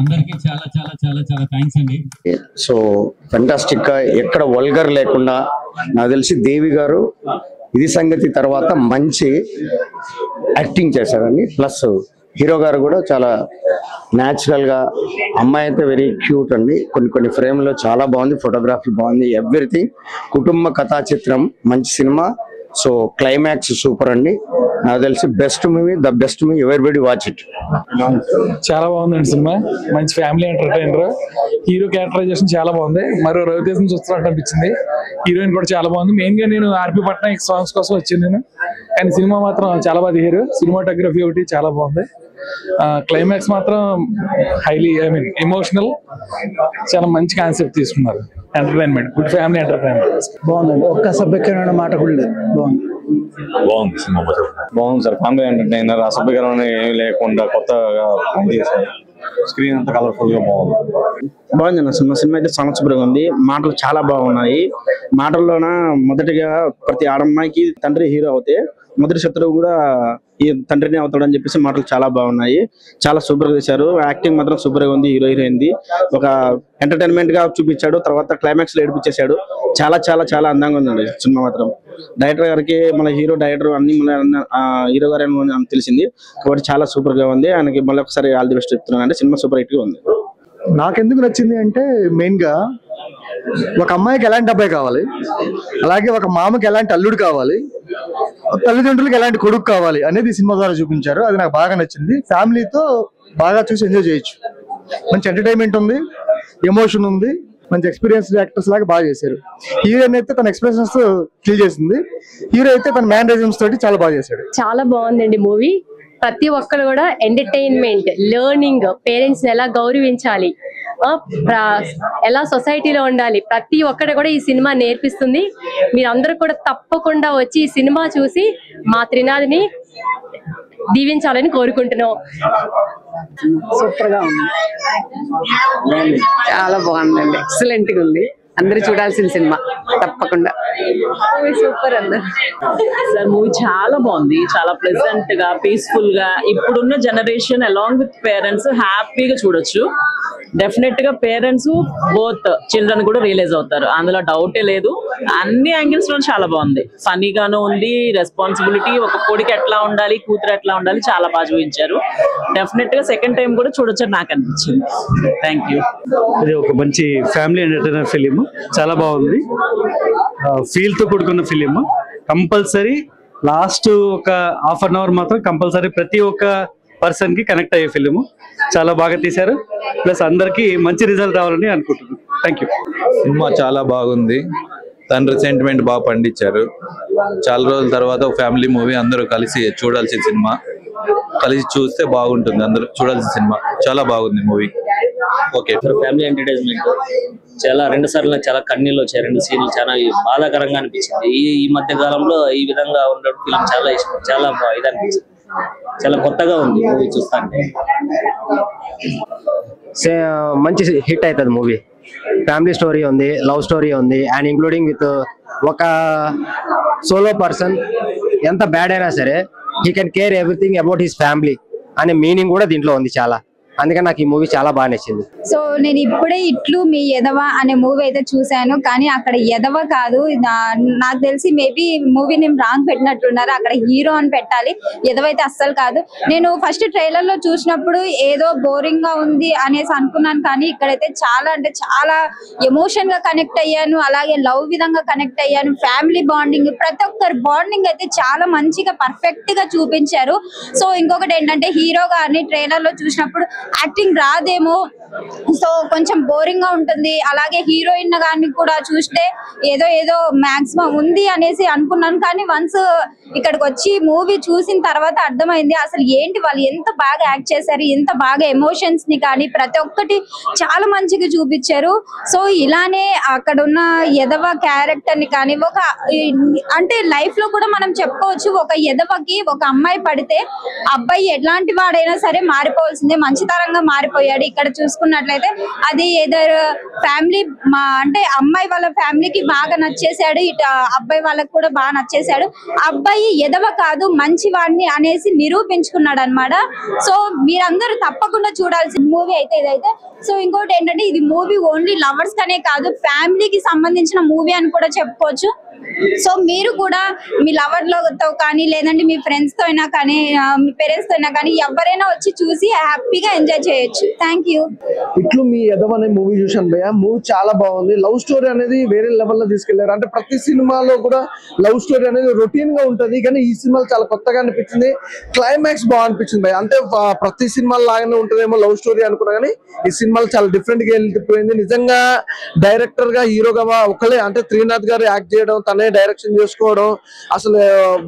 అందరికీ చాలా చాలా చాలా చాలా థ్యాంక్స్ అండి. సో ఫెంటాస్టిక్ గా ఎక్కడ వల్గర్ లేకుండా నాకు తెలిసి దేవి గారు ఇది సంగతి తర్వాత మంచి యాక్టింగ్ చేశారండి. ప్లస్ హీరో గారు కూడా చాలా న్యాచురల్ గా, అమ్మాయి అయితే వెరీ క్యూట్ అండి. కొన్ని ఫ్రేమ్లో చాలా బాగుంది, ఫోటోగ్రఫీ బాగుంది, ఎవ్రీథింగ్. కుటుంబ కథా చిత్రం, మంచి సినిమా. సో క్లైమాక్స్ సూపర్ అండి. నాకు తెలిసి best movie, the best movie, everybody watch it. చాలా బాగుందండి సినిమా, మంచి ఫ్యామిలీ ఎంటర్టైనర్. హీరో క్యారెక్టరైజేషన్ చాలా బాగుంది, మరో రవితేజం చూస్తున్నట్టు అనిపించింది. హీరోయిన్ కూడా చాలా బాగుంది. మెయిన్ గా నేను ఆర్పి పట్నాయక్ సాంగ్స్ కోసం వచ్చాను నేను, కానీ సినిమా మాత్రం చాలా బాగా తీశారు. సినిమాటోగ్రఫీ ఒకటి చాలా బాగుంది. క్లైమాక్స్ మాత్రం హైలీ ఎమోషనల్, చాలా మంచి కాన్సెప్ట్ తీసుకున్నారు. Entertainment, good family entertainment. బాగుందండి, ఒక్క సభ్యకరమైన మాట కూడా లేదు. బాగుంది సినిమా, బాగుంది సార్. ఫ్యామిలీ ఎంటర్టైనర్, అసభ్యకరమైన ఏమి లేకుండా కొత్తగా చేశారు. స్క్రీన్ అంతా కలర్ఫుల్ గా బాగుంది అన్న సినిమా అయితే చాలా సూపర్గా ఉంది. మాటలు చాలా బాగున్నాయి. మాటల్లోన మొదటిగా ప్రతి ఆడమ్మాయికి తండ్రి హీరో అవుతే మొదటి శత్రువు కూడా ఈ తండ్రిని అవుతాడు అని చెప్పేసి మాటలు చాలా బాగున్నాయి. చాలా సూపర్ గా చేశారు. యాక్టింగ్ మాత్రం సూపర్ గా ఉంది. హీరోయిన్ ఒక ఎంటర్టైన్మెంట్ గా చూపించాడు, తర్వాత క్లైమాక్స్ లో ఏడిపించేశాడు. చాలా చాలా చాలా అందంగా ఉందండి సినిమా మాత్రం. డైరెక్టర్ గారికి మన హీరో డైరెక్టర్ అన్ని హీరో గారు అని తెలిసింది కాబట్టి చాలా సూపర్ గా ఉంది. ఆయనకి మళ్ళీ ఒకసారి ఆల్ ది బెస్ట్ చెప్తున్నాను. అంటే సినిమా సూపర్ హిట్ గా ఉంది. నాకెందుకు నచ్చింది అంటే, మెయిన్ గా ఒక అమ్మాయికి ఎలాంటి అబ్బాయి కావాలి, అలాగే ఒక మామకి ఎలాంటి అల్లుడు కావాలి, తల్లిదండ్రులకు ఎలాంటి కొడుకు కావాలి అనేది సినిమా ద్వారా చూపించారు. అది నాకు బాగా నచ్చింది. ఫ్యామిలీతో బాగా చూసి ఎంజాయ్ చేయొచ్చు. మంచి ఎంటర్టైన్మెంట్ ఉంది, ఎమోషన్ ఉంది, మంచి ఎక్స్పీరియన్స్డ్ యాక్టర్స్ లాగా బాగా చేశారు. హీరోయిన్ అయితే తన ఎక్స్ప్రెషన్స్ కిల్ చేసింది, హీరో అయితే తన మ్యానరిజమ్స్ తోటి చాలా బాగా చేశాడు. చాలా బాగుందండి మూవీ. ప్రతి ఒక్కరు కూడా ఎంటర్టైన్మెంట్, లెర్నింగ్, పేరెంట్స్ ని ఎలా గౌరవించాలి, ఎలా సొసైటీలో ఉండాలి, ప్రతి ఒక్కటి కూడా ఈ సినిమా నేర్పిస్తుంది. మీరందరూ కూడా తప్పకుండా వచ్చి ఈ సినిమా చూసి మా త్రినాథిని దీవించాలని కోరుకుంటున్నాం. సూపర్ గా ఉంది, చాలా బాగుందండి, ఎక్సలెంట్ గా ఉంది. అందరూ చూడాల్సిన సినిమా తప్పకుండా. సూపర్ అన్నారు సార్. మూవీ చాలా బాగుంది, చాలా ప్లెజెంట్ గా, పీస్ఫుల్ గా. ఇప్పుడున్న జనరేషన్ అలాంగ్ విత్ పేరెంట్స్ హ్యాపీగా చూడొచ్చు. డెఫినెట్ గా పేరెంట్స్ బోత్ చిల్డ్రన్ కూడా రియలైజ్ అవుతారు, అందులో డౌటే లేదు. అన్ని యాంగిల్స్ లో చాలా బాగుంది. ఫనీగాను ఉంది, రెస్పాన్సిబిలిటీ, ఒక కొడుకు ఎట్లా ఉండాలి, కూతురు ఎట్లా ఉండాలి, చాలా బాగా చూపించారు. డెఫినెట్ గా సెకండ్ టైం కూడా చూడొచ్చు నాకు అనిపించింది. Thank you. ఇది ఒక మంచి ఫ్యామిలీ ఎంటర్టైనర్ ఫిలిం, చాలా బాగుంది. ఫీల్ తో కూడుకున్న ఫిలిం. కంపల్సరీ లాస్ట్ ఒక హాఫ్ అన్ అవర్ మాత్రం కంపల్సరీ ప్రతి ఒక్క పర్సన్ కి కనెక్ట్ అయ్యే ఫిలిం. చాలా బాగా తీశారు, ప్లస్ అందరికి మంచి రిజల్ట్ రావాలని అనుకుంటున్నాను. Thank you. సినిమా చాలా బాగుంది. తండ్రి సెంటిమెంట్ బాగా పండించారు. చాలా రోజుల తర్వాత ఒక ఫ్యామిలీ మూవీ, అందరూ కలిసి చూడాల్సిన సినిమా. కలిసి చూస్తే బాగుంటుంది, అందరూ చూడాల్సిన సినిమా. చాలా బాగుంది మూవీ. Okay, family entertainment. చాలా 2 సార్లు చాలా కన్నీళ్ళు వచ్చాయి. 2 సీన్లు చాలా బాధాకరంగా అనిపించింది. ఈ మధ్య కాలంలో ఈ విధంగా ఉండే ఫిల్మ్ చాలా ఇష్టం, చాలా ఇది అనిపించింది. చాలా కొత్తగా ఉంది మూవీ చూస్తాంటే. మంచి హిట్ అవుతుంది మూవీ. ఫ్యామిలీ స్టోరీ ఉంది, లవ్ స్టోరీ ఉంది, అండ్ ఇంక్లూడింగ్ విత్ ఒక సోలో పర్సన్ ఎంత బ్యాడ్ అయినా సరే he can care everything about his family అనే మీనింగ్ కూడా దీంట్లో ఉంది చాలా. అందుకని నాకు ఈ మూవీ చాలా బాగా నచ్చింది. సో నేను ఇప్పుడే ఇట్లు మీ ఎదవ అనే మూవీ అయితే చూసాను, కానీ అక్కడ ఎదవ కాదు. నాకు తెలిసి మేబీ మూవీ నేమ్ రాంగ్ పెట్టినట్లున్నారు. అక్కడ హీరో అని పెట్టాలి, ఎదవ అయితే అస్సలు కాదు. నేను ఫస్ట్ ట్రైలర్ లో చూసినప్పుడు ఏదో బోరింగ్ గా ఉంది అనేసి అనుకున్నాను, కానీ ఇక్కడైతే చాలా అంటే చాలా ఎమోషన్ గా కనెక్ట్ అయ్యాను. అలాగే లవ్ విధంగా కనెక్ట్ అయ్యాను. ఫ్యామిలీ బాండింగ్, ప్రతి ఒక్కరి బాండింగ్ అయితే చాలా మంచిగా పర్ఫెక్ట్ గా చూపించారు. సో ఇంకొకటి ఏంటంటే, హీరో గారిని ట్రైలర్ లో చూసినప్పుడు యాక్టింగ్ రాదేమో, సో కొంచెం బోరింగ్ గా ఉంటుంది. అలాగే హీరోయిన్ గారిని కూడా చూస్తే ఏదో ఏదో మాక్సిమం ఉంది అనేసి అనుకున్నాను, కానీ వన్స్ ఇక్కడికి వచ్చి మూవీ చూసిన తర్వాత అర్థమైంది అసలు ఏంటి వాళ్ళు ఎంత బాగా యాక్ట్ చేశారు, ఎంత బాగా ఎమోషన్స్ ని కానీ ప్రతి ఒక్కటి చాలా మంచిగా చూపించారు. సో ఇలానే అక్కడ ఉన్న ఎదవ క్యారెక్టర్ ని కానీ ఒక అంటే లైఫ్ లో కూడా మనం చెప్పుకోవచ్చు, ఒక ఎదవకి ఒక అమ్మాయి పడితే అబ్బాయి ఎలాంటి వాడైనా సరే మారిపోవాల్సిందే, మంచి అవతారంగా మారిపోయాడు. ఇక్కడ చూసుకున్నట్లయితే అది ఏదర్ ఫ్యామిలీ అంటే అమ్మాయి వాళ్ళ ఫ్యామిలీకి బాగా నచ్చేసాడు, ఇటు అబ్బాయి వాళ్ళకి కూడా బాగా నచ్చేసాడు. అబ్బాయి ఎదవ కాదు మంచి వాడిని అనేసి నిరూపించుకున్నాడు అనమాట. సో మీరందరూ తప్పకుండా చూడాల్సిన మూవీ అయితే ఇదైతే. సో ఇంకోటి ఏంటంటే ఇది మూవీ ఓన్లీ లవర్స్ కనే కాదు, ఫ్యామిలీకి సంబంధించిన మూవీ అని కూడా చెప్పుకోవచ్చు. సో మీరు కూడా మీ లవర్లతో కానీ లేదంటే మీ ఫ్రెండ్స్ తో అయినా కానీ మీ పేరెంట్స్ తో అయినా కానీ ఎవరైనా వచ్చి చూసి హ్యాపీగా ఎంజాయ్ చేయొచ్చు. Thank you. ఇట్లు మీ యదవ అనే మూవీ చూశాను భయ్య. మూవీ చాలా బాగుంది. లవ్ స్టోరీ అనేది వేరే లెవెల్లో తీసుకెళ్లారు. అంటే ప్రతి సినిమాలో కూడా లవ్ స్టోరీ అనేది రొటీన్ గా ఉంటది, కానీ ఈ సినిమాలో చాలా కొత్తగా అనిపించింది. క్లైమాక్స్ బాగా అనిపించింది భయ్య. అంటే ప్రతి సినిమా లాగానే ఉంటుందేమో లవ్ స్టోరీ అనుకున్నా, కానీ ఈ సినిమాలో చాలా డిఫరెంట్ గా వెళ్ళిపోయింది. నిజంగా డైరెక్టర్ గా హీరోగా ఒకళ్ళే అంటే త్రినాథ్ గారు యాక్ట్ చేయడం, తనే డైరెక్షన్ చేసుకోవడం అసలు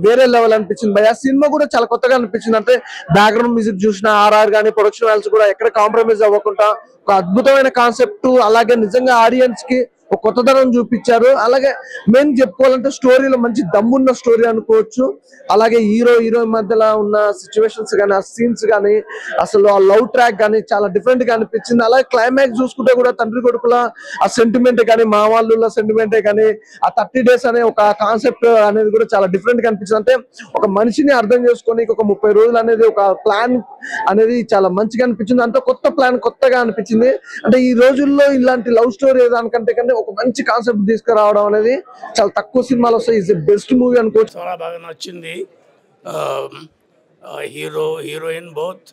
వేరే లెవెల్ అనిపించింది భయ్య. సినిమా కూడా చాలా కొత్తగా అనిపించింది. అంటే బ్యాక్గ్రౌండ్ మ్యూజిక్ చూసిన ఆర్ఆర్ గానీ ప్రొడక్షన్ వాల్యూస్ కూడా ఎక్కడ కాంప్రమైజ్ అవ్వకుండా ఒక అద్భుతమైన కాన్సెప్ట్, అలాగే నిజంగా ఆడియన్స్ కి ఒక కొత్తదనం చూపించారు. అలాగే మెయిన్ చెప్పుకోవాలంటే స్టోరీలో మంచి దమ్మున్న స్టోరీ అనుకోవచ్చు. అలాగే హీరోయిన్ మధ్యలో ఉన్న సిచ్యువేషన్స్ కానీ, ఆ సీన్స్ కానీ, అసలు ఆ లవ్ ట్రాక్ కానీ చాలా డిఫరెంట్ గా అనిపించింది. అలాగే క్లైమాక్స్ చూసుకుంటే కూడా తండ్రి కొడుకుల ఆ సెంటిమెంట్ కానీ, మా వాళ్ళ సెంటిమెంటే కానీ, ఆ 30 days అనే ఒక కాన్సెప్ట్ అనేది కూడా చాలా డిఫరెంట్ గా అనిపించింది. అంటే ఒక మనిషిని అర్థం చేసుకొని ఒక 30 రోజులు అనేది ఒక ప్లాన్ అనేది చాలా మంచిగా అనిపించింది. అంత కొత్త ప్లాన్ కొత్తగా అనిపించింది. అంటే ఈ రోజుల్లో ఇలాంటి లవ్ స్టోరీ దానికంటే కంటే ఒక మంచి కాన్సెప్ట్ తీసుకురావడం అనేది చాలా తక్కువ సినిమాలు వస్తాయి. ఇస్ బెస్ట్ మూవీ అనుకోవచ్చు. చాలా బాగా నచ్చింది. Heroine both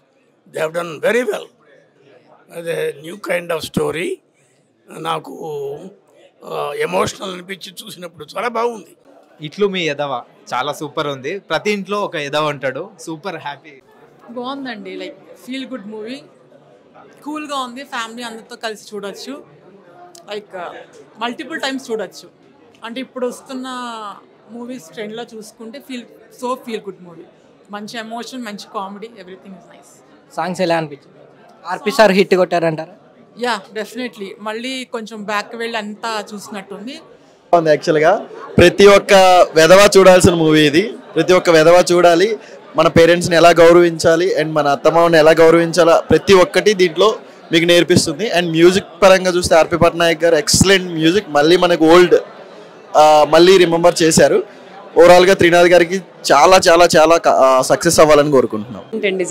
they have done very well. అదే న్యూ కైండ్ ఆఫ్ స్టోరీ. నాకు ఎమోషనల్ అనిపించి చూసినప్పుడు చాలా బాగుంది. ఇట్లు మీ ఎదవ చాలా సూపర్ ఉంది. ప్రతి ఇంట్లో ఒక ఎదవ ఉంటాడు. Super happy. బాగుందండి. లైక్ ఫీల్ గుడ్ మూవీ, కూల్గా ఉంది. ఫ్యామిలీ అందరితో కలిసి చూడొచ్చు. లైక్ మల్టిపుల్ టైమ్స్ చూడొచ్చు. అంటే ఇప్పుడు వస్తున్న మూవీస్ ట్రెండ్లో చూసుకుంటే ఫీల్ గుడ్ మూవీ. మంచి ఎమోషన్, మంచి comedy, everything is nice. Songs ఎలా అనిపించింది? ఆర్పి సార్ హిట్ కొట్టారంటారా? Yeah definitely. మళ్ళీ కొంచెం బ్యాక్ వెళ్ళి అంతా చూసినట్టుంది. యాక్చువల్గా ప్రతి ఒక్క వెధవ చూడాల్సిన మూవీ ఇది. ప్రతి ఒక్క వెధవ చూడాలి. మన పేరెంట్స్ని ఎలా గౌరవించాలి అండ్ మన అత్తమామని ఎలా గౌరవించాలా ప్రతి ఒక్కటి దీంట్లో మీకు నేర్పిస్తుంది. అండ్ మ్యూజిక్ పరంగా చూస్తే ఆర్పి పట్నాయక్ గారు ఎక్సలెంట్ మ్యూజిక్. మళ్ళీ మనకు ఓల్డ్ మళ్ళీ రిమెంబర్ చేశారు. ఓవరాల్గా త్రినాథ్ గారికి చాలా చాలా చాలా సక్సెస్ అవ్వాలని కోరుకుంటున్నాం.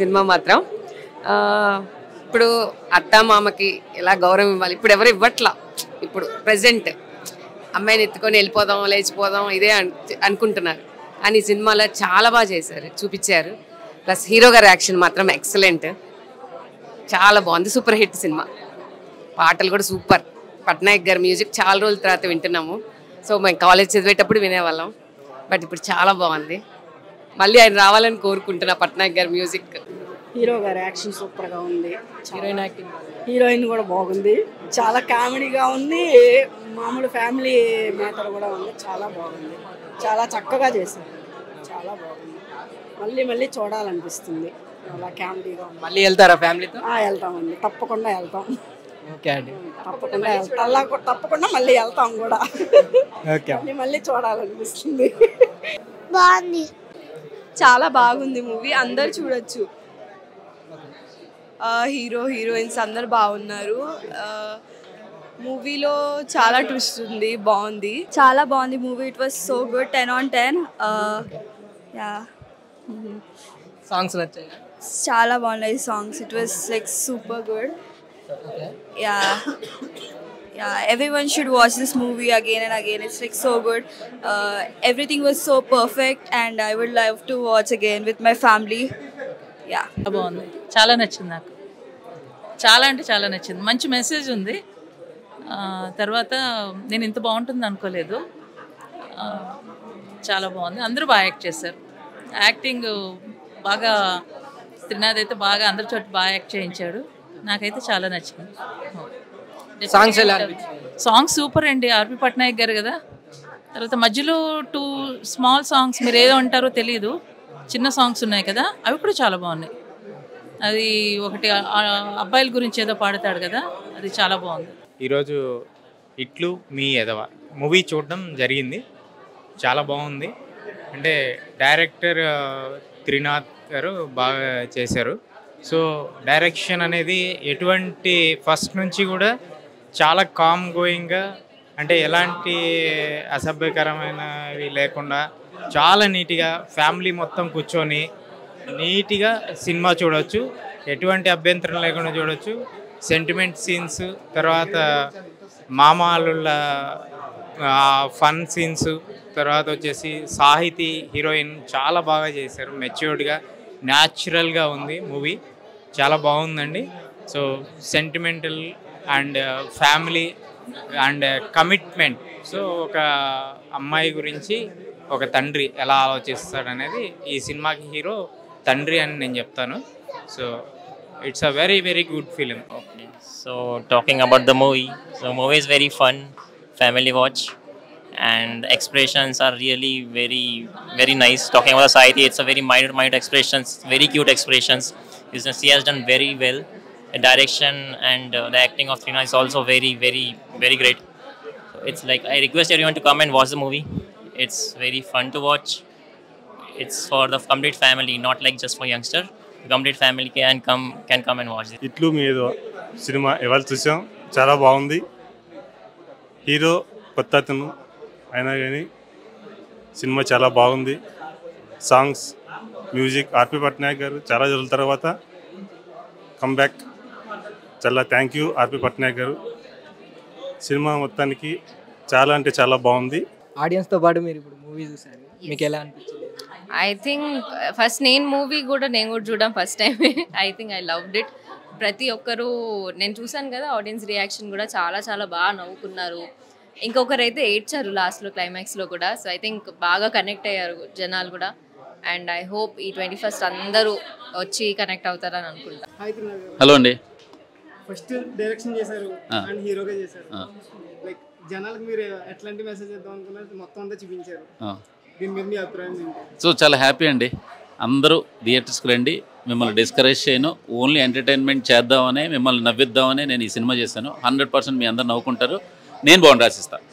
సినిమా మాత్రం ఇప్పుడు అత్త మామకి ఎలా గౌరవం ఇవ్వాలి ఇప్పుడు ఎవరు ఇవ్వట్లా. ఇప్పుడు ప్రెసెంట్ అమ్మాయిని ఎత్తుకొని వెళ్ళిపోదాం లేచిపోదాం ఇదే అనుకుంటున్నారు. కానీ ఈ సినిమాలో చాలా బాగా చేశారు, చూపించారు. ప్లస్ హీరో గారి యాక్షన్ మాత్రం ఎక్సలెంట్, చాలా బాగుంది. Super hit cinema. పాటలు కూడా సూపర్. పట్నాయక్ గారి మ్యూజిక్ చాలా రోజుల తర్వాత వింటున్నాము. సో మేము కాలేజ్ చదివేటప్పుడు వినేవాళ్ళం, బట్ ఇప్పుడు చాలా బాగుంది. మళ్ళీ ఆయన రావాలని కోరుకుంటున్నా. పట్నాయక్ గారి మ్యూజిక్, హీరో గారి యాక్షన్ సూపర్గా ఉంది. హీరోయిన్ యాక్టింగ్, హీరోయిన్ కూడా బాగుంది. చాలా కామెడీగా ఉంది. మామూలు ఫ్యామిలీ మ్యాటర్ కూడా ఉంది. చాలా బాగుంది. చాలా చక్కగా చేశారు. చాలా బాగుంది. మళ్ళీ మళ్ళీ చూడాలనిపిస్తుంది. అలా కామెడీగా ఉంది. మళ్ళీ వెళ్తారా ఫ్యామిలీతో? వెళ్తామండి, తప్పకుండా వెళ్తాం. ఓకే అండి, తప్పకుండా వెళ్తాం. అలా తప్పకుండా మళ్ళీ వెళ్తాం కూడా. ఓకే, మళ్ళీ చూడాలనిపిస్తుంది. బాగుంది, చాలా బాగుంది మూవీ. అందరు చూడొచ్చు. హీరో హీరోయిన్స్ అందరు బాగున్నారు. మూవీలో చాలా ట్విస్ట్ ఉంది, బాగుంది, చాలా బాగుంది movie. It was so good, 10 on 10. Yeah, songs నచ్చాయి? చాలా బాగున్నాయి songs. It was like super good. Yeah, everyone should watch this movie again and again. It's like so good. Everything was so perfect and I would love to watch again with my family. Yeah, బాగుంది, చాలా నచ్చింది నాకు. చాలా అంటే చాలా నచ్చింది. మంచి message ఉంది. తర్వాత నేను ఇంత బాగుంటుంది అనుకోలేదు. చాలా బాగుంది. అందరూ బాగా యాక్ట్ చేశారు. యాక్టింగ్ బాగా త్రినాథ్ అయితే బాగా అందరి చోట బాగా యాక్ట్ చేయించాడు. నాకైతే చాలా నచ్చింది. సాంగ్స్ ఎలా? సాంగ్స్ సూపర్ అండి. ఆర్పి పట్నాయక్ గారు కదా. తర్వాత మధ్యలో 2 స్మాల్ సాంగ్స్, మీరు ఏదో అంటారో తెలియదు, చిన్న సాంగ్స్ ఉన్నాయి కదా, అవి కూడా చాలా బాగున్నాయి. అది ఒకటి అబ్బాయిల గురించి ఏదో పాడతాడు కదా, అది చాలా బాగుంది. ఈరోజు ఇట్లు మీ ఎదవ మూవీ చూడడం జరిగింది. చాలా బాగుంది. అంటే డైరెక్టర్ త్రినాథ్ గారు బాగా చేశారు. సో డైరెక్షన్ అనేది ఎటువంటి ఫస్ట్ నుంచి కూడా చాలా కామ్ గోయింగ్గా, అంటే ఎలాంటి అసభ్యకరమైనవి లేకుండా చాలా నీట్గా ఫ్యామిలీ మొత్తం కూర్చొని నీట్గా సినిమా చూడవచ్చు, ఎటువంటి అభ్యంతరం లేకుండా చూడవచ్చు. సెంటిమెంట్ సీన్స్, తర్వాత మామాలుళ్ళ ఫన్ సీన్స్, తర్వాత వచ్చేసి సాహితీ హీరోయిన్ చాలా బాగా చేశారు. మెచ్యూర్డ్గా న్యాచురల్గా ఉంది మూవీ, చాలా బాగుందండి. So sentimental and family and commitment. So ఒక అమ్మాయి గురించి ఒక తండ్రి ఎలా ఆలోచిస్తాడనేది ఈ సినిమాకి హీరో తండ్రి అని నేను చెప్తాను. So it's a very very good film. So talking about the movie, so movie is very fun, family watch, and expressions are really very nice. Talking about society, it's a very minor expressions, very cute expressions. She has done very well. The direction and the acting of Trina is also very great. So it's like I request everyone to come and watch the movie. It's very fun to watch. It's for the complete family, not like just for youngster. The complete family can come and watch it. ఇట్లు మీద cinema ఇవాళ చూసాం, చాలా బాగుంది. Hero కొత్త అతను అయినా కానీ సినిమా చాలా బాగుంది. సాంగ్స్, మ్యూజిక్, ఆర్పి పట్నాయక్ గారు చాలా రోజుల తర్వాత కమ్బ్యాక్. చాలా థ్యాంక్ యూ ఆర్పి పట్నాయక్ గారు. సినిమా మొత్తానికి చాలా అంటే చాలా బాగుంది. ఆడియన్స్తో పాటు మీరు ఇప్పుడు మూవీ చూసారు, మీకు ఎలా అనిపించింది? ఐ థింక్ ఫస్ట్ నేను కూడా చూడడం first time. I think I loved it. ప్రతి ఒక్కరు నేను చూసాను కదా, ఆడియన్స్ రియాక్షన్ కూడా చాలా బాగా నవ్వుకున్నారు. ఇంకొకరు అయితే ఏడ్చారు లాస్ట్లో, క్లైమాక్స్లో కూడా. సో ఐ థింక్ బాగా కనెక్ట్ అయ్యారు జనాలు కూడా. అండ్ ఐ హోప్ ఈ 21st అందరూ వచ్చి కనెక్ట్ అవుతారని అనుకుంటా. హలో అండి. ఫస్ట్ డైరెక్షన్ చేశారు అండ్ హీరోగా చేశారు. లైక్ జనాలకు మీరు ఎట్లాంటి మెసేజ్ ఇద్దాం అనుకున్నారు, మొత్తం అంతా చూపించారు. దీని మీద మీ అభిప్రాయం ఏంటి? సో చాలా హ్యాపీ అండి. అందరూ థియేటర్స్కి రండి. మిమ్మల్ని డిస్కరేజ్ చేయను, ఓన్లీ ఎంటర్టైన్మెంట్ చేద్దామని, మిమ్మల్ని నవ్విద్దామని నేను ఈ సినిమా చేశాను. 100% మీ అందరు నవ్వుకుంటారు. నేను బాగుండి రాసిస్తాను.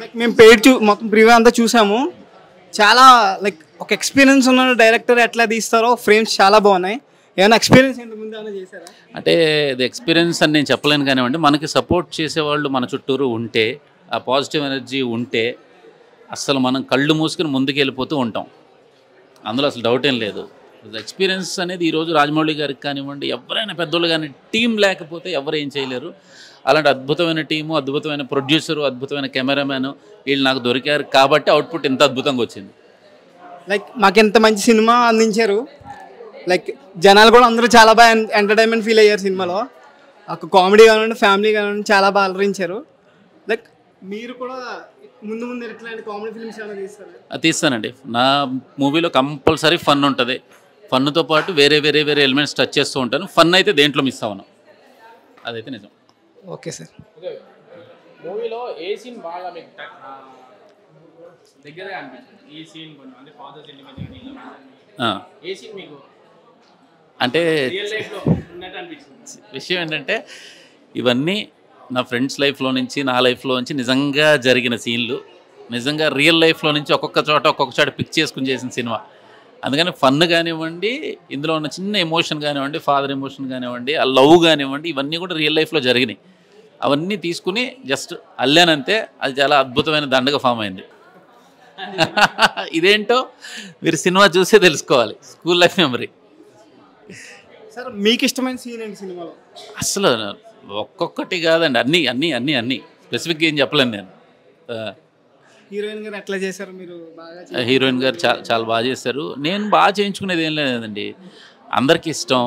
లైక్ మేము పెయిడ్ మొత్తం ప్రివ్యూ అంతా చూసాము. చాలా లైక్ ఒక ఎక్స్పీరియన్స్ ఉన్న డైరెక్టర్ ఎట్లా తీస్తారో ఫ్రేమ్స్ చాలా బాగున్నాయి. ఏమైనా ఎక్స్పీరియన్స్ ఏంటి ముందు ఏమైనా చేశారా? అంటే ఇది ఎక్స్పీరియన్స్ అని నేను చెప్పలేను కానివ్వండి, మనకి సపోర్ట్ చేసేవాళ్ళు మన చుట్టూరు ఉంటే, ఆ పాజిటివ్ ఎనర్జీ ఉంటే అసలు మనం కళ్ళు మూసుకుని ముందుకు వెళ్ళిపోతూ ఉంటాం. అందులో అసలు డౌట్ ఏం లేదు. ఎక్స్పీరియన్స్ అనేది ఈరోజు రాజమౌళి గారికి కానివ్వండి, ఎవరైనా పెద్దోళ్ళు కానీ టీం లేకపోతే ఎవరు ఏం చేయలేరు. అలాంటి అద్భుతమైన టీము, అద్భుతమైన ప్రొడ్యూసరు, అద్భుతమైన కెమెరామ్యాన్ వీళ్ళు నాకు దొరికారు కాబట్టి అవుట్పుట్ ఇంత అద్భుతంగా వచ్చింది. లైక్ మాకు ఎంత మంచి సినిమా అందించారు. లైక్ జనాలు కూడా అందరూ చాలా బాగా ఎంటర్టైన్మెంట్ ఫీల్ అయ్యారు సినిమాలో. ఒక కామెడీ కానివ్వండి, ఫ్యామిలీ కానివ్వండి, చాలా బాగా అలరించారు. లైక్ మీరు కూడా ముందు ఎట్లాంటి కామెడీ ఫిల్మ్స్ ఏమైనా తీస్తారా? తీస్తానండి. నా మూవీలో కంపల్సరీ ఫన్ ఉంటుంది. ఫన్తో పాటు వేరే ఎలిమెంట్స్ టచ్ చేస్తూ ఉంటాను. ఫన్ అయితే దేంట్లో మిస్ అవ్వను, అదైతే నిజం. Okay sir. మూవీలో ఏ సీన్ బాగా మీకు దగ్గరగా అనిపించింది? ఈ సీన్ కొంచెం అంటే ఫాదర్ సెంటిమెంట్ ఏ సీన్ మీకు అంటే రియల్ లైఫ్లో ఉన్నట్టు అనిపించింది? విషయం ఏంటంటే ఇవన్నీ నా ఫ్రెండ్స్ లైఫ్లో నుంచి, నా లైఫ్లో నుంచి నిజంగా జరిగిన సీన్లు, నిజంగా రియల్ లైఫ్లో నుంచి ఒక్కొక్క చోట పిక్ చేసుకుని చేసిన సినిమా. అందుకని ఫన్ కానివ్వండి, ఇందులో ఉన్న చిన్న ఎమోషన్ కానివ్వండి, ఫాదర్ ఎమోషన్ కానివ్వండి, ఆ లవ్ కానివ్వండి, ఇవన్నీ కూడా రియల్ లైఫ్లో జరిగినాయి. అవన్నీ తీసుకుని జస్ట్ అల్లానంతే, అది చాలా అద్భుతమైన దండగా ఫామ్ అయింది. ఇదేంటో మీరు సినిమా చూసే తెలుసుకోవాలి. School life memory. సార్ మీకు ఇష్టమైన సీన్ ఏంటి సినిమాలో? అసలు ఒక్కొక్కటి కాదండి, అన్నీ స్పెసిఫిక్గా ఏం చెప్పలేను నేను. హీరోయిన్ గారు ఎట్లా చేశారు మీరు? బాగా హీరోయిన్ గారు చాలా బాగా చేశారు. నేను బాగా చేయించుకునేది ఏం లేదండి. అందరికీ ఇష్టం,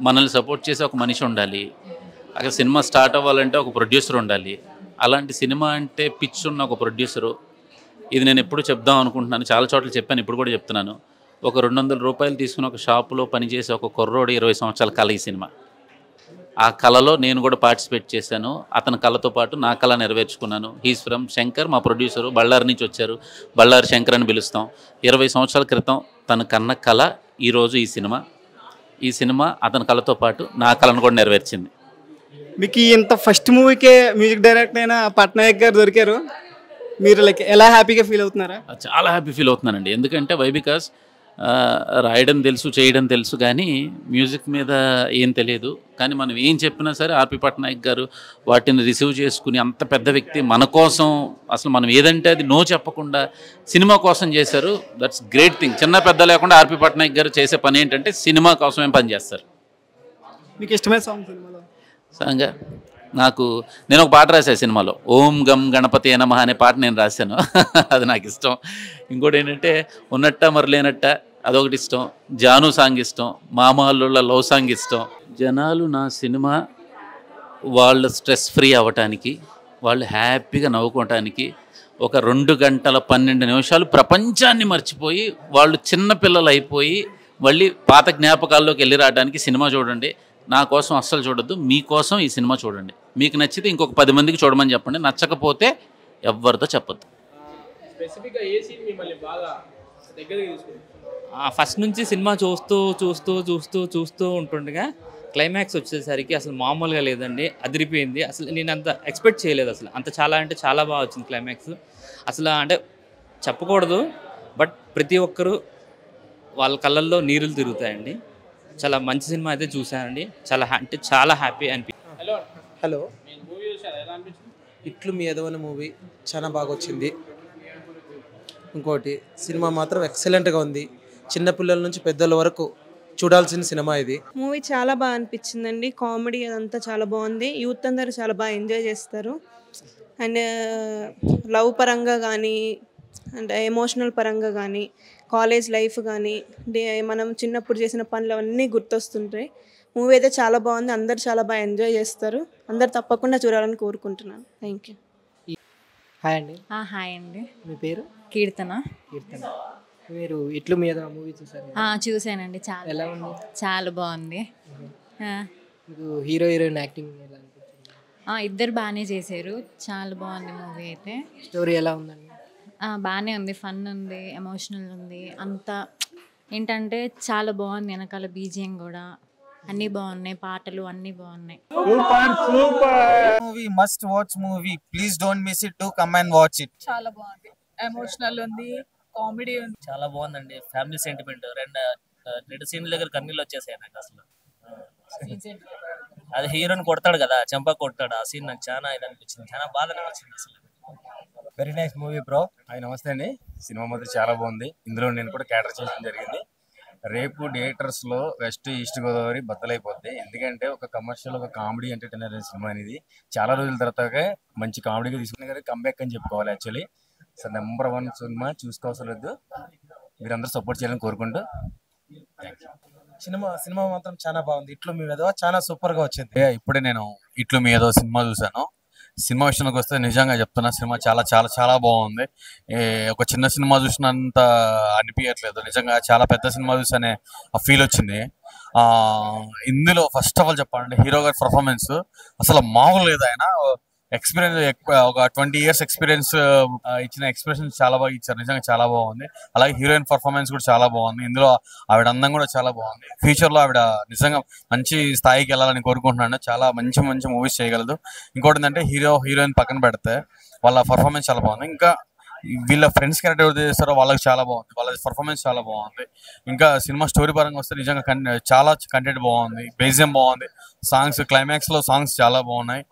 మనల్ని సపోర్ట్ చేసే ఒక మనిషి ఉండాలి. అక్కడ సినిమా స్టార్ట్ అవ్వాలంటే ఒక ప్రొడ్యూసర్ ఉండాలి. అలాంటి సినిమా అంటే పిచ్ ఉన్న ఒక ప్రొడ్యూసరు. ఇది నేను ఎప్పుడు చెప్దాం అనుకుంటున్నాను, చాలా చోట్ల చెప్పాను, ఇప్పుడు కూడా చెప్తున్నాను. ఒక 200 రూపాయలు తీసుకుని ఒక షాపులో పనిచేసే ఒక కుర్రోడు 20 సంవత్సరాల కళ ఈ సినిమా. ఆ కళలో నేను కూడా పార్టిసిపేట్ చేశాను. అతని కళతో పాటు నా కళ నెరవేర్చుకున్నాను. హీస్ ఫ్రమ్ శంకర్, మా ప్రొడ్యూసరు బళ్ళారి నుంచి వచ్చారు. బళ్ళారి శంకర్ అని పిలుస్తాం. 20 సంవత్సరాల క్రితం తన కన్న కళ ఈరోజు ఈ సినిమా అతని కళతో పాటు నా కళను కూడా నెరవేర్చింది. మీకు ఇంత ఫస్ట్ మూవీకే మ్యూజిక్ డైరెక్టర్ అయిన పట్నాయక్ గారు దొరికారు. మీరు లైక్ ఎలా హ్యాపీగా ఫీల్ అవుతున్నారా? చాలా హ్యాపీ ఫీల్ అవుతున్నానండి. ఎందుకంటే బికాస్ రాయడం తెలుసు, చేయడం తెలుసు, కానీ మ్యూజిక్ మీద ఏం తెలియదు. కానీ మనం ఏం చెప్పినా సరే ఆర్పి పట్నాయక్ గారు వాటిని రిసీవ్ చేసుకుని అంత పెద్ద వ్యక్తి మన కోసం అసలు మనం ఏదంటే అది నో చెప్పకుండా సినిమా కోసం చేశారు. That's great thing. చిన్న పెద్ద లేకుండా ఆర్పి పట్నాయక్ గారు చేసే పని ఏంటంటే సినిమా కోసమే పని చేస్తారు. మీకు ఇష్టమైన సాంగ్ సినిమాలో? సాంగ్ నేను ఒక పాట రాశాను సినిమాలో, ఓం గం గణపతి నమః అనే పాట నేను రాశాను. అది నాకు ఇష్టం. ఇంకోటి ఏంటంటే ఉన్నట్ట మరి లేనట్ట అదొకటి ఇష్టం. జాను సాంగ్ ఇష్టం. మామూలుల లవ్ సాంగ్ ఇష్టం. జనాలు నా సినిమా వాళ్ళు స్ట్రెస్ ఫ్రీ అవ్వటానికి, వాళ్ళు హ్యాపీగా నవ్వుకోవటానికి ఒక 2 గంటల 12 నిమిషాలు ప్రపంచాన్ని మర్చిపోయి వాళ్ళు చిన్నపిల్లలు అయిపోయి మళ్ళీ పాత జ్ఞాపకాల్లోకి వెళ్ళి రావడానికి సినిమా చూడండి. నా కోసం అస్సలు చూడొద్దు, మీకోసం ఈ సినిమా చూడండి. మీకు నచ్చితే ఇంకొక 10 మందికి చూడమని చెప్పండి, నచ్చకపోతే ఎవరితో చెప్పొద్దు. ఫస్ట్ నుంచి సినిమా చూస్తూ ఉంటుండగా క్లైమాక్స్ వచ్చేసరికి అసలు మామూలుగా లేదండి, అదిరిపోయింది. అసలు నేను అంత ఎక్స్పెక్ట్ చేయలేదు. అసలు అంత చాలా అంటే చాలా బాగా వచ్చింది క్లైమాక్స్. అసలు అంటే చెప్పకూడదు, బట్ ప్రతి ఒక్కరూ వాళ్ళ కళ్ళల్లో నీరులు తిరుగుతాయండి. చాలా మంచి సినిమా అయితే చూశానండి. చాలా హ్యాపీ అనిపించింది. హలో, ఇట్లు మీ ఎదవన మూవీ చాలా బాగా వచ్చింది. ఇంకోటి సినిమా మాత్రం ఎక్సలెంట్గా ఉంది. చిన్నపిల్లల నుంచి పెద్దల వరకు చూడాల్సిన సినిమా ఇది. మూవీ చాలా బాగా అనిపించిందండి. కామెడీ అదంతా చాలా బాగుంది. యూత్ అందరూ చాలా బాగా ఎంజాయ్ చేస్తారు. అండ్ లవ్ పరంగా కానీ, అండ్ ఎమోషనల్ పరంగా కానీ, కాలేజ్ లైఫ్ కానీ, మనం చిన్నప్పుడు చేసిన పనులు అవన్నీ గుర్తొస్తుంటాయి. మూవీ అయితే చాలా బాగుంది. అందరు చాలా బాగా ఎంజాయ్ చేస్తారు. అందరు తప్పకుండా చూడాలని కోరుకుంటున్నాను. Thank you. హాయ్ అండి. హాయ్ అండి. మీ పేరు? కీర్తన. మీరు ఇట్లు మీద మూవీ చూసారు? చూసానండి. ఎలా ఉంది? చాలా బాగుంది. మీకు హీరో హీరోయిన్ యాక్టింగ్ ఎలా అనిపించింది? ఇద్దరు బాగానే చేశారు. చాలా బాగుంది మూవీ అయితే. స్టోరీ ఎలా ఉందండి? బాగానే ఉంది. ఫన్ ఉంది, ఎమోషనల్ ఉంది. అంతా ఏంటంటే చాలా బాగుంది. వెనకాల బీజిఎం కూడా అన్నీ బాగున్నాయి, పాటలు అన్నీ బాగున్నాయి. Movie must watch movie. Please don't miss it, to come and watch it. చాలా బాగుంది. ఎమోషనల్ ఉంది, కామెడీ ఉంది. చాలా బాగుందండి. Family sentiment. రెండు సీన్ల దగ్గర కన్నీళ్ళు వచ్చేసాయి నాకు అసలు. అది హీరోని కొడతాడు కదా, చెంప కొడతాడు. ఆ సీన్ నాకు చాలా ఇది అనిపించింది. చాలా బాధ అనిపించింది అసలు. Very nice movie bro. నమస్తే అండి. సినిమా మాత్రం చాలా బాగుంది. ఇందులో నేను కూడా క్యాటర్ చేయడం జరిగింది. రేపు థియేటర్స్ లో వెస్ట్ ఈస్ట్ గోదావరి బద్దలైపోద్ది. ఎందుకంటే ఒక కమర్షియల్, ఒక కామెడీ ఎంటర్టైనర్ సినిమా అనేది చాలా రోజుల తర్వాత మంచి కామెడీగా తీసుకునే కదా కంబ్యాక్ అని చెప్పుకోవాలి. యాక్చువల్లీ సో నెంబర్ 1 సినిమా, చూసుకోవాల్సిన వద్దు. మీరందరూ సపోర్ట్ చేయాలని కోరుకుంటూ సినిమా మాత్రం చాలా బాగుంది. ఇట్లు మీ ఎదవ చాలా సూపర్ గా వచ్చింది. ఇప్పుడే నేను ఇట్లు మీ ఏదో సినిమా చూసాను. సినిమా విషయానికి వస్తే నిజంగా చెప్తున్నా, సినిమా చాలా చాలా చాలా బాగుంది. ఒక చిన్న సినిమా చూసినంత అనిపించట్లేదు. నిజంగా చాలా పెద్ద సినిమా చూసనే ఆ ఫీల్ వచ్చింది. ఇందులో ఫస్ట్ ఆఫ్ ఆల్ చెప్పాలంటే హీరో గారి పర్ఫార్మెన్స్ అసలు మామూలు లేదు. ఆయన ఎక్స్పీరియన్స్ ఒక 20 years ఎక్స్పీరియన్స్ ఇచ్చిన ఎక్స్ప్రెషన్ చాలా బాగా ఇచ్చారు. నిజంగా చాలా బాగుంది. అలాగే హీరోయిన్ పర్ఫార్మెన్స్ కూడా చాలా బాగుంది. ఇందులో ఆవిడ అందం కూడా చాలా బాగుంది. ఫ్యూచర్ లో ఆవిడ నిజంగా మంచి స్థాయికి వెళ్ళాలని కోరుకుంటున్నాను. చాలా మంచి మంచి మూవీస్ చేయగలదు. ఇంకోటి ఏంటంటే హీరోయిన్ పక్కన పెడితే వాళ్ళ పర్ఫార్మెన్స్ చాలా బాగుంది. ఇంకా వీళ్ళ ఫ్రెండ్స్ క్యారెక్టర్ ఎవరు చేస్తారో వాళ్ళకి చాలా బాగుంది. వాళ్ళ పర్ఫార్మెన్స్ చాలా బాగుంది. ఇంకా సినిమా స్టోరీ పరంగా వస్తే నిజంగా చాలా కంటెంట్ బాగుంది. బేసియం బాగుంది. సాంగ్స్, క్లైమాక్స్ లో సాంగ్స్ చాలా బాగున్నాయి.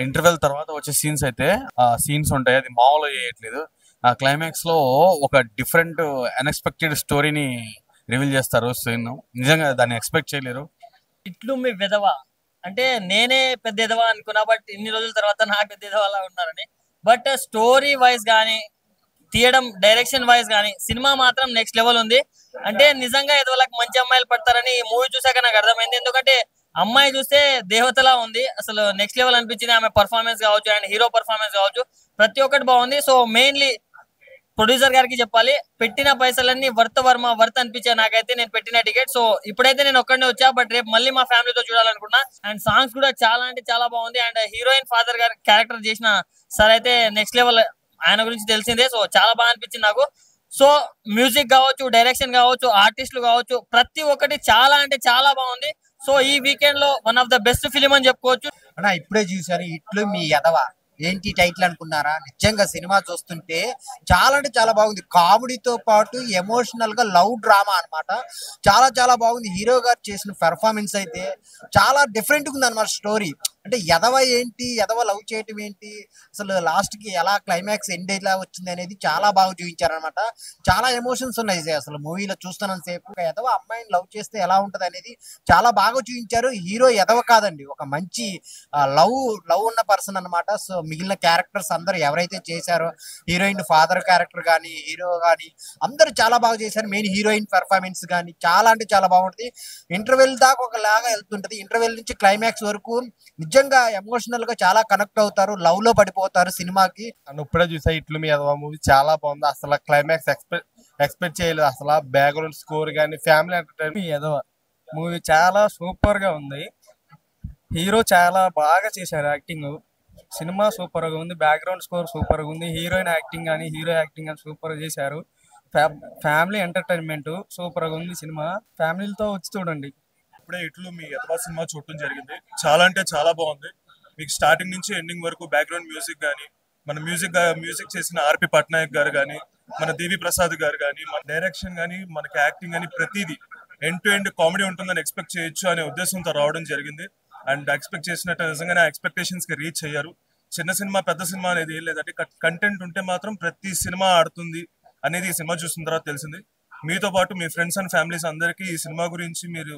ఇంటర్వెల్ తర్వాత వచ్చే సీన్స్ అయితే సీన్స్ ఉంటాయి, అది మామూలుగా చేయట్లేదు. ఆ క్లైమాక్స్ లో ఒక డిఫరెంట్ అన్ఎక్స్పెక్టెడ్ స్టోరీని రివీల్ చేస్తారు. నిజంగా దాన్ని ఎక్స్పెక్ట్ చేయలేరు. ఇట్లు మీ విధవ అంటే నేనే పెద్ద ఎదవా అనుకున్నా, బట్ ఇన్ని రోజుల తర్వాత నాకు పెద్ద ఎదవలా ఉన్నారని. బట్ స్టోరీ వైజ్ కానీ, తీయడం డైరెక్షన్ వైజ్ కానీ సినిమా మాత్రం నెక్స్ట్ లెవెల్ ఉంది. అంటే నిజంగా ఎదవలకు మంచి అమ్మాయిలు పడతారని ఈ మూవీ చూసాక నాకు అర్థమైంది. ఎందుకంటే అమ్మాయి చూస్తే దేవతలా ఉంది. అసలు నెక్స్ట్ లెవెల్ అనిపించింది. ఆమె పర్ఫార్మెన్స్ కావచ్చు అండ్ హీరో పర్ఫార్మెన్స్ కావచ్చు, ప్రతి ఒక్కటి బాగుంది. సో మెయిన్లీ ప్రొడ్యూసర్ గారికి చెప్పాలి, పెట్టిన పైసలన్నీ వర్త్ అనిపించాయి నాకైతే. నేను పెట్టిన టికెట్. సో ఇప్పుడైతే నేను ఒక్కడే వచ్చా, బట్ రేపు మళ్ళీ మా ఫ్యామిలీతో చూడాలనుకున్నా. అండ్ సాంగ్స్ కూడా చాలా అంటే చాలా బాగుంది. అండ్ హీరోయిన్ ఫాదర్ గారి క్యారెక్టర్ చేసిన సార్ అయితే నెక్స్ట్ లెవెల్. ఆయన గురించి తెలిసిందే. సో చాలా బాగా అనిపించింది నాకు. సో మ్యూజిక్ కావచ్చు, డైరెక్షన్ కావచ్చు, ఆర్టిస్టులు కావచ్చు, ప్రతి ఒక్కటి చాలా అంటే చాలా బాగుంది. సో ఈ వీకెండ్ లో one of the best film అని చెప్పుకోవచ్చు. ఇప్పుడే చూసాను ఇట్లు మీ ఎదవ. ఏంటి టైటిల్ అనుకున్నారా? నిజంగా సినిమా చూస్తుంటే చాలా అంటే చాలా బాగుంది. కామెడీతో పాటు ఎమోషనల్ గా లవ్ డ్రామా అన్నమాట. చాలా చాలా బాగుంది. హీరో గారు చేసిన పెర్ఫార్మెన్స్ అయితే చాలా డిఫరెంట్ గా ఉంది అనమాట. స్టోరీ అంటే ఎదవ ఏంటి, ఎదవ లవ్ చేయటం ఏంటి, అసలు లాస్ట్ కి ఎలా క్లైమాక్స్ ఎండ్ ఎలా వచ్చింది అనేది చాలా బాగా చూపించారనమాట. చాలా ఎమోషన్స్ ఉన్నాయి అసలు మూవీలో చూస్తున్నంత సేపు. ఎదవ అమ్మాయిని లవ్ చేస్తే ఎలా ఉంటది అనేది చాలా బాగా చూపించారు. హీరో ఎదవ కాదండి, ఒక మంచి లవ్ ఉన్న పర్సన్ అనమాట. సో మిగిలిన క్యారెక్టర్స్ అందరూ ఎవరైతే చేశారో, హీరోయిన్ ఫాదర్ క్యారెక్టర్ కానీ, హీరో కానీ అందరూ చాలా బాగా చేశారు. మెయిన్ హీరోయిన్ పెర్ఫార్మెన్స్ కానీ చాలా అంటే చాలా బాగుంటుంది. ఇంటర్వెల్ దాకా ఒకలాగా వెళ్తుంటది. ఇంటర్వెల్ నుంచి క్లైమాక్స్ వరకు నిజంగా ఎమోషనల్ గా చాలా కనెక్ట్ అవుతారు, లవ్ లో పడిపోతారు సినిమాకి. ఇప్పుడే చూసా ఇట్లు మీ మూవీ చాలా బాగుంది. అసలు క్లైమాక్స్ ఎక్స్పెక్ట్ చేయలేదు. అసలు బ్యాక్గ్రౌండ్ స్కోర్ కానీ ఫ్యామిలీ ఎంటర్టైన్మెంట్ ఏదో మూవీ చాలా సూపర్ గా ఉంది. హీరో చాలా బాగా చేశారు యాక్టింగ్. సినిమా సూపర్ గా ఉంది. బ్యాక్గ్రౌండ్ స్కోర్ సూపర్ గా ఉంది. హీరోయిన్ యాక్టింగ్ కానీ హీరో యాక్టింగ్ కానీ సూపర్ గా చేశారు. ఫ్యామిలీ ఎంటర్టైన్మెంట్ సూపర్ గా ఉంది. సినిమా ఫ్యామిలీతో వచ్చి చూడండి. ఇప్పుడే ఇట్లు మీ ఎదవా సినిమా చూడటం జరిగింది. చాలా అంటే చాలా బాగుంది. మీకు స్టార్టింగ్ నుంచి ఎండింగ్ వరకు బ్యాక్గ్రౌండ్ మ్యూజిక్ కానీ, మన మ్యూజిక్ చేసిన ఆర్పి పట్నాయక్ గారు కానీ, మన దేవి ప్రసాద్ గారు కానీ, మన డైరెక్షన్ కానీ, మనకి యాక్టింగ్ కానీ ప్రతిదీ ఎండ్ టు ఎండ్ కామెడీ ఉంటుందని ఎక్స్పెక్ట్ చేయొచ్చు అనే ఉద్దేశంతో రావడం జరిగింది. అండ్ ఎక్స్పెక్ట్ చేసినట్టు నిజంగానే ఎక్స్పెక్టేషన్స్ కి రీచ్ అయ్యారు. చిన్న సినిమా పెద్ద సినిమా అనేది ఏం లేదంటే కంటెంట్ ఉంటే మాత్రం ప్రతి సినిమా ఆడుతుంది అనేది ఈ సినిమా చూసిన తర్వాత తెలిసింది. మీతో పాటు మీ ఫ్రెండ్స్ అండ్ ఫ్యామిలీస్ అందరికీ ఈ సినిమా గురించి మీరు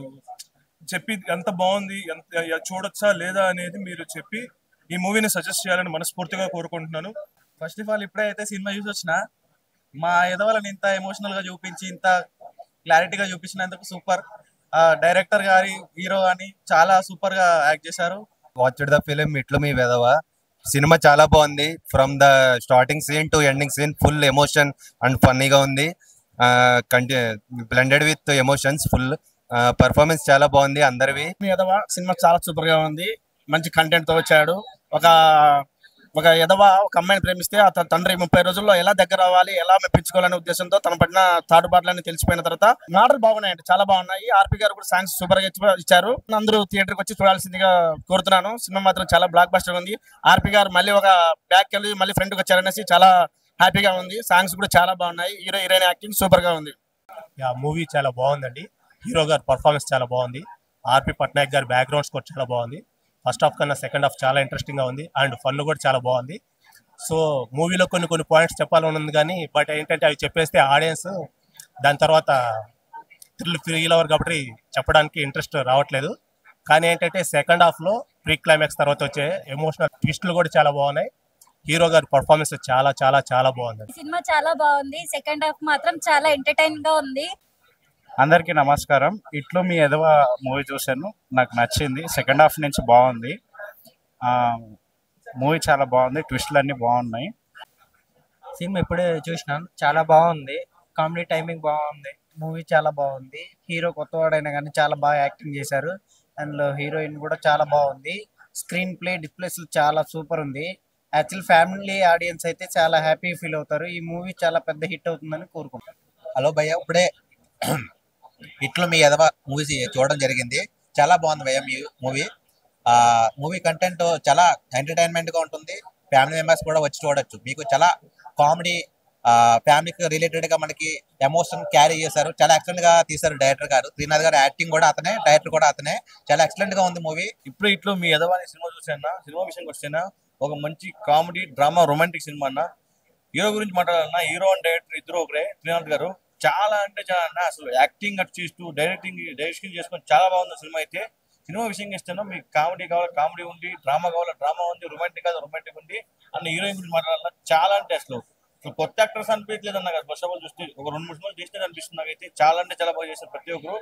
చెప్పి ఎంత బాగుంది, ఎంత చూడొచ్చా లేదా అనేది మీరు చెప్పి ఈ మూవీని సజెస్ట్ చేయాలని మనస్ఫూర్తిగా కోరుకుంటున్నాను. ఫస్ట్ ఆఫ్ ఆల్ ఇప్పుడైతే సినిమా చూసి వచ్చిన మా ఎదవలని ఇంత ఎమోషనల్ గా చూపించి ఇంత క్లారిటీగా చూపించినందుకు సూపర్. డైరెక్టర్ గారి హీరో అని చాలా సూపర్ గా యాక్ట్ చేశారు. వాచ్డ్ ద ఫిలిం ఇట్లు మీ వెదవ. సినిమా చాలా బాగుంది. From the starting scene to ending scene full emotion and ఫన్నీగా ఉంది. Blended with emotions full. Performance చాలా బాగుంది అందరివి. మీ ఎదవ సినిమా చాలా సూపర్ గా ఉంది. మంచి కంటెంట్ తో వచ్చాడు. ఒక ఎదవ ఒక అమ్మాయిని ప్రేమిస్తే ఆ తండ్రి 30 రోజుల్లో ఎలా దగ్గర అవ్వాలి, ఎలా మెప్పించుకోవాలనే ఉద్దేశంతో తన పడిన తాడుబాట్లని తెలిసిపోయిన తర్వాత మాటలు బాగున్నాయండి, చాలా బాగున్నాయి. ఆర్పి గారు కూడా సాంగ్స్ సూపర్ గా ఇచ్చారు. అందరూ థియేటర్కి వచ్చి చూడాల్సిందిగా కోరుతున్నాను. సినిమా మాత్రం చాలా బ్లాక్ బస్టర్ ఉంది. ఆర్పి గారు మళ్ళీ ఒక బ్యాక్ వెళ్ళి మళ్ళీ ఫ్రంట్కి వచ్చారనేసి చాలా హ్యాపీగా ఉంది. సాంగ్స్ కూడా చాలా బాగున్నాయి. హీరోయిన్ యాక్టింగ్ సూపర్ గా ఉంది. మూవీ చాలా బాగుందండి. హీరో గారి పర్ఫార్మెన్స్ చాలా బాగుంది. ఆర్పి పట్నాయక్ గారి బ్యాక్గ్రౌండ్ స్కోర్ చాలా బాగుంది. ఫస్ట్ హాఫ్ కన్నా సెకండ్ హాఫ్ చాలా ఇంట్రెస్టింగ్ గా ఉంది. అండ్ ఫన్ కూడా చాలా బాగుంది. సో మూవీలో కొన్ని పాయింట్స్ చెప్పాలని ఉంది కానీ బట్ ఏంటంటే అవి చెప్పేస్తే ఆడియన్స్ దాని తర్వాత ఫీల్ అవ్వరు కాబట్టి చెప్పడానికి ఇంట్రెస్ట్ రావట్లేదు. కానీ ఏంటంటే సెకండ్ హాఫ్ లో ప్రీ క్లైమాక్స్ తర్వాత వచ్చే ఎమోషనల్ ట్విస్టులు కూడా చాలా బాగున్నాయి. హీరో గారి పర్ఫార్మెన్స్ చాలా చాలా చాలా బాగుంది. సినిమా చాలా బాగుంది. సెకండ్ హాఫ్ మాత్రం చాలా ఎంటర్టైన్ గా ఉంది. అందరికీ నమస్కారం. ఇట్లు మీ ఎదవ మూవీ చూశాను, నాకు నచ్చింది. సెకండ్ హాఫ్ నుంచి బాగుంది. మూవీ చాలా బాగుంది. ట్విస్టులు అన్నీ బాగున్నాయి. సినిమా ఇప్పుడే చూసినాను, చాలా బాగుంది. కామెడీ టైమింగ్ బాగుంది. మూవీ చాలా బాగుంది. హీరో కొత్తవాడైనా కానీ చాలా బాగా యాక్టింగ్ చేశారు. అండ్ హీరోయిన్ కూడా చాలా బాగుంది. స్క్రీన్ ప్లే డిస్ప్లేస్ చాలా సూపర్ ఉంది. యాక్చువల్ ఫ్యామిలీ ఆడియన్స్ అయితే చాలా హ్యాపీ ఫీల్ అవుతారు. ఈ మూవీ చాలా పెద్ద హిట్ అవుతుందని కోరుకుంటాను. హలో భయ్య, ఇప్పుడే ఇట్లు మీ ఎదవ మూవీ చూడడం జరిగింది. చాలా బాగుంది భయ్య మీ మూవీ కంటెంట్ చాలా ఎంటర్టైన్మెంట్ గా ఉంటుంది. ఫ్యామిలీ మెంబర్స్ కూడా వచ్చి చూడొచ్చు. మీకు చాలా కామెడీ, ఫ్యామిలీకి రిలేటెడ్ గా మనకి ఎమోషన్ క్యారీ చేశారు. చాలా ఎక్సలెంట్ గా తీశారు డైరెక్టర్ గారు. శ్రీనాథ్ గారు యాక్టింగ్ కూడా అతనే, డైరెక్టర్ కూడా అతనే. చాలా ఎక్సలెంట్ గా ఉంది మూవీ. ఇప్పుడు ఇట్లు మీ ఎదవ అనే సినిమా చూసాను. సినిమా విషయానికి వస్తేనా ఒక మంచి కామెడీ డ్రామా రొమాంటిక్ సినిమా అన్న. హీరో గురించి మాట్లాడాలన్నా హీరో అండ్ డైరెక్టర్ ఇద్దరు ఒకరే. శ్రీనాథ్ గారు చాలా అంటే చాలా అన్న, అసలు యాక్టింగ్ అటు చేస్తూ డైరెక్షన్ చేసుకొని చాలా బాగుంది సినిమా అయితే. సినిమా విషయంగా ఇస్తాను, మీకు కామెడీ కావాలి కామెడీ ఉంది, డ్రామా కావాలి డ్రామా ఉంది, రొమాంటిక్ కావాలి రొమాంటిక్ ఉంది. అన్న హీరోయిన్ గురించి మాట్లాడాలన్నా చాలా అంటే అసలు కొత్త యాక్టర్స్ అనిపించలేదు అన్న కదా. ఫస్ట్ ఆఫ్ ఆల్ చూస్తే ఒక 2-3 సినిమాలు చేస్తే అనిపిస్తుంది నాకైతే. చాలా అంటే చాలా బాగా చేశారు ప్రతి ఒక్కరు.